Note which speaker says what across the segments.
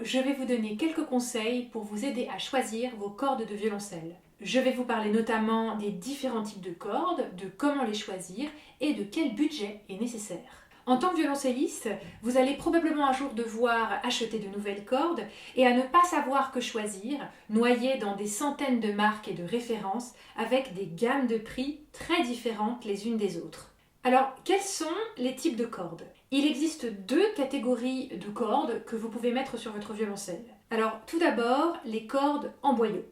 Speaker 1: je vais vous donner quelques conseils pour vous aider à choisir vos cordes de violoncelle. Je vais vous parler notamment des différents types de cordes, de comment les choisir et de quel budget est nécessaire. En tant que violoncelliste, vous allez probablement un jour devoir acheter de nouvelles cordes et à ne pas savoir que choisir, noyé dans des centaines de marques et de références avec des gammes de prix très différentes les unes des autres. Alors, quels sont les types de cordes ? Il existe deux catégories de cordes que vous pouvez mettre sur votre violoncelle. Alors, tout d'abord, les cordes en boyau.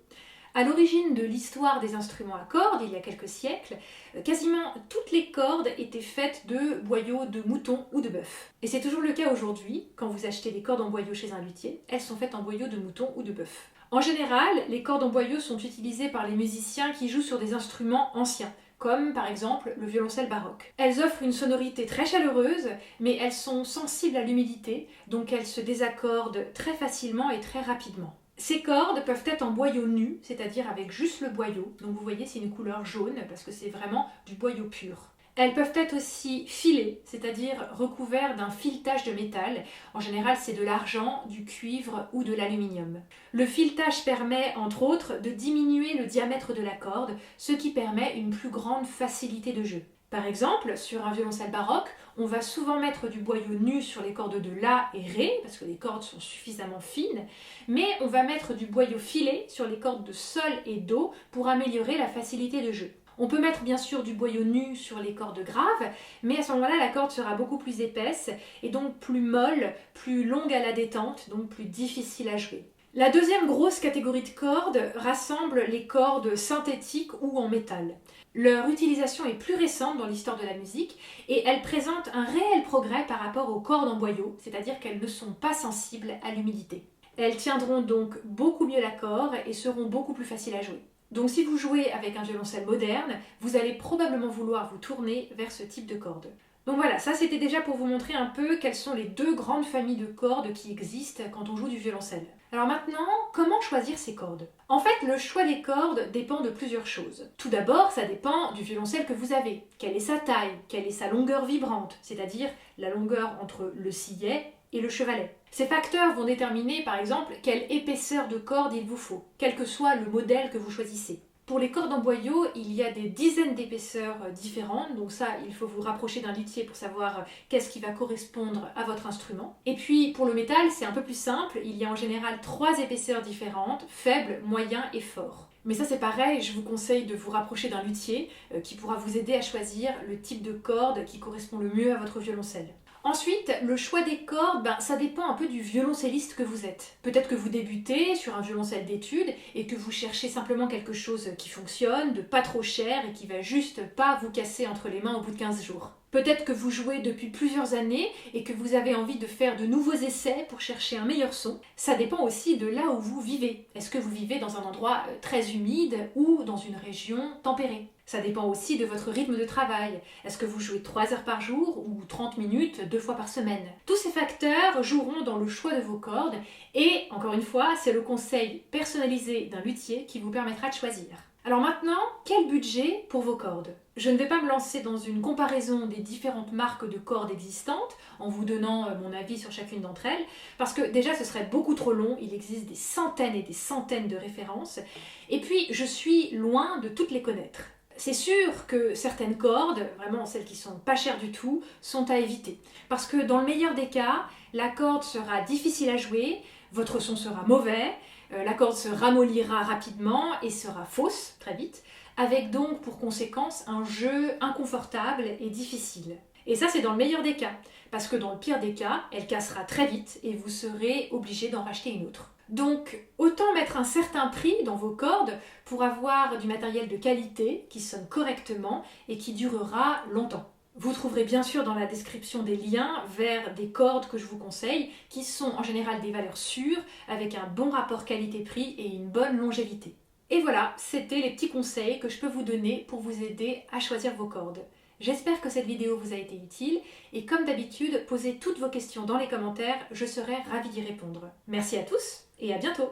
Speaker 1: À l'origine de l'histoire des instruments à cordes, il y a quelques siècles, quasiment toutes les cordes étaient faites de boyaux de mouton ou de bœuf. Et c'est toujours le cas aujourd'hui, quand vous achetez des cordes en boyau chez un luthier, elles sont faites en boyaux de mouton ou de bœuf. En général, les cordes en boyau sont utilisées par les musiciens qui jouent sur des instruments anciens, comme par exemple le violoncelle baroque. Elles offrent une sonorité très chaleureuse, mais elles sont sensibles à l'humidité, donc elles se désaccordent très facilement et très rapidement. Ces cordes peuvent être en boyau nu, c'est-à-dire avec juste le boyau. Donc vous voyez, c'est une couleur jaune parce que c'est vraiment du boyau pur. Elles peuvent être aussi filées, c'est-à-dire recouvertes d'un filetage de métal. En général, c'est de l'argent, du cuivre ou de l'aluminium. Le filetage permet, entre autres, de diminuer le diamètre de la corde, ce qui permet une plus grande facilité de jeu. Par exemple, sur un violoncelle baroque, on va souvent mettre du boyau nu sur les cordes de La et Ré, parce que les cordes sont suffisamment fines, mais on va mettre du boyau filé sur les cordes de Sol et Do pour améliorer la facilité de jeu. On peut mettre bien sûr du boyau nu sur les cordes graves, mais à ce moment-là, la corde sera beaucoup plus épaisse et donc plus molle, plus longue à la détente, donc plus difficile à jouer. La deuxième grosse catégorie de cordes rassemble les cordes synthétiques ou en métal. Leur utilisation est plus récente dans l'histoire de la musique et elles présentent un réel progrès par rapport aux cordes en boyau, c'est-à-dire qu'elles ne sont pas sensibles à l'humidité. Elles tiendront donc beaucoup mieux l'accord et seront beaucoup plus faciles à jouer. Donc si vous jouez avec un violoncelle moderne, vous allez probablement vouloir vous tourner vers ce type de cordes. Donc voilà, ça c'était déjà pour vous montrer un peu quelles sont les deux grandes familles de cordes qui existent quand on joue du violoncelle. Alors maintenant, comment choisir ces cordes ? En fait, le choix des cordes dépend de plusieurs choses. Tout d'abord, ça dépend du violoncelle que vous avez. Quelle est sa taille ? Quelle est sa longueur vibrante ? C'est-à-dire la longueur entre le sillet et le chevalet. Ces facteurs vont déterminer par exemple quelle épaisseur de corde il vous faut, quel que soit le modèle que vous choisissez. Pour les cordes en boyau, il y a des dizaines d'épaisseurs différentes, donc ça, il faut vous rapprocher d'un luthier pour savoir qu'est-ce qui va correspondre à votre instrument. Et puis pour le métal, c'est un peu plus simple, il y a en général 3 épaisseurs différentes, faible, moyen et fort. Mais ça c'est pareil, je vous conseille de vous rapprocher d'un luthier qui pourra vous aider à choisir le type de corde qui correspond le mieux à votre violoncelle. Ensuite, le choix des cordes, ça dépend un peu du violoncelliste que vous êtes. Peut-être que vous débutez sur un violoncelle d'études et que vous cherchez simplement quelque chose qui fonctionne, de pas trop cher et qui va juste pas vous casser entre les mains au bout de 15 jours. Peut-être que vous jouez depuis plusieurs années et que vous avez envie de faire de nouveaux essais pour chercher un meilleur son. Ça dépend aussi de là où vous vivez. Est-ce que vous vivez dans un endroit très humide ou dans une région tempérée ? Ça dépend aussi de votre rythme de travail. Est-ce que vous jouez 3 heures par jour ou 30 minutes 2 fois par semaine ? Tous ces facteurs joueront dans le choix de vos cordes et, encore une fois, c'est le conseil personnalisé d'un luthier qui vous permettra de choisir. Alors maintenant, quel budget pour vos cordes ? Je ne vais pas me lancer dans une comparaison des différentes marques de cordes existantes en vous donnant mon avis sur chacune d'entre elles, parce que déjà ce serait beaucoup trop long, il existe des centaines et des centaines de références, et puis je suis loin de toutes les connaître. C'est sûr que certaines cordes, vraiment celles qui sont pas chères du tout, sont à éviter. Parce que dans le meilleur des cas, la corde sera difficile à jouer, votre son sera mauvais, la corde se ramollira rapidement et sera fausse très vite, avec donc pour conséquence un jeu inconfortable et difficile. Et ça c'est dans le meilleur des cas, parce que dans le pire des cas, elle cassera très vite et vous serez obligé d'en racheter une autre. Donc, autant mettre un certain prix dans vos cordes pour avoir du matériel de qualité qui sonne correctement et qui durera longtemps. Vous trouverez bien sûr dans la description des liens vers des cordes que je vous conseille qui sont en général des valeurs sûres avec un bon rapport qualité-prix et une bonne longévité. Et voilà, c'était les petits conseils que je peux vous donner pour vous aider à choisir vos cordes. J'espère que cette vidéo vous a été utile et comme d'habitude, posez toutes vos questions dans les commentaires, je serai ravie d'y répondre. Merci à tous et à bientôt!